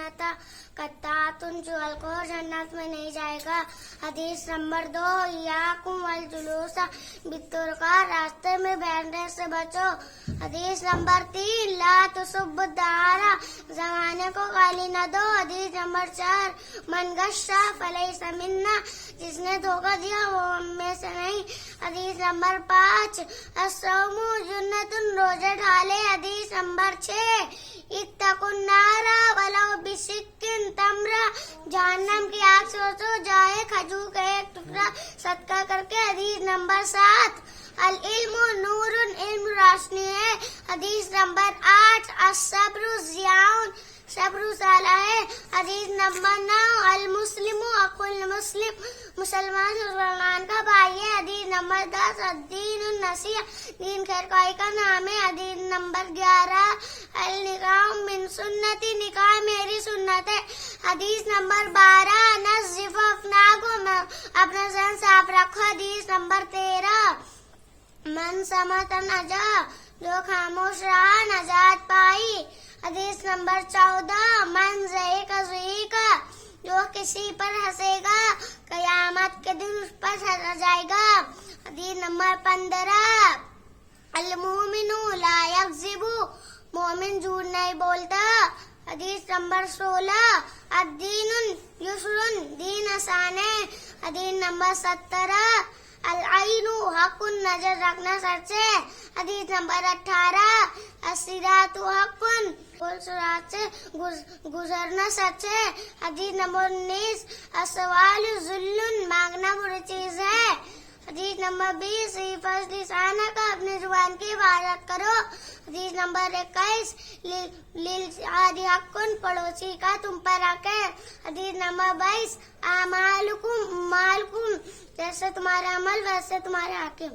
जन्नत कत्तातुन जुअल को जन्नत में नहीं जाएगा। हदीस नंबर 2, इयाकुम वल जुलूस बित्तुरका, रास्ते में बैठने से बचो। हदीस नंबर 3, ला तुसुब्बु दारा, जमाने को गाली न दो। हदीस नंबर 4, मन गश्शा फलैसा मिन्ना, जिसने धोखा दिया वो हम में से नहीं। हदीस नंबर 5, अस्सौमु जुन्नतुन, रोजे ढाले। हदीस नंबर 6, इत्तकुन नारा वलौ बिशिक्किन तमरा, जहन्नम की आग से बचो जाए खजूर का एक टुकड़ा सदका करके। हदीस नंबर 7, अल इल्मु नूरुन, इल्म रोशनी है। हदीस नंबर 8, अस्सब्रु ज़ियाउन, सब्र साला है। हदीस नंबर 9, अल मुस्लिमु अकुल मुस्लिम, मुसलमान मुसलमान का भाई है। हदीस नंबर 10, अद्दीनुन नसीहा, दीन खैरख्वाही का नाम है। हदीस नंबर 11, अल निकाह मिन सुन्नती, निकाह मेरी सुन्नत है। हदीस नंबर 12, नज़्ज़िफ़ु अफ़नाकुम, अपना ज़हन साफ रखो। हदीस नंबर 13, मन समत नजा, जो खामोश रहा नजात पाई। हदीस नंबर 14, मन ज़हीका, जो किसी पर हंसेगा कयामत के दिन उस पर हंसा जाएगा। हदीस नंबर 15, अल मोमिनु ला यक्ज़िबु, मोमिन झूठ नहीं बोलता। हदीस नंबर 16, अद्दीनुन युस्रुन, दीन आसान है। हदीस नंबर 17, अल आइनु हक़ुन, नजर रखना सच है। हदीस नंबर 18, अस्सिरातु हक़ुन, पुल सिरात से गुजरना सच है। हदीस नंबर 19, अस्सवालु ज़ुल्लुन, मांगना बुरी चीज है। हदीस नंबर 20, हिफ़्ज़ लिसाना का, अपनी जुबान की हिफाजत करो। हदीस नंबर 21, लिल जारी हक़ुन, पड़ोसी का तुम पर हक है। हदीस नंबर 22, आमालुकुम मालकुम, जैसे तुम्हारा अमल वैसे तुम्हारे हाकिम।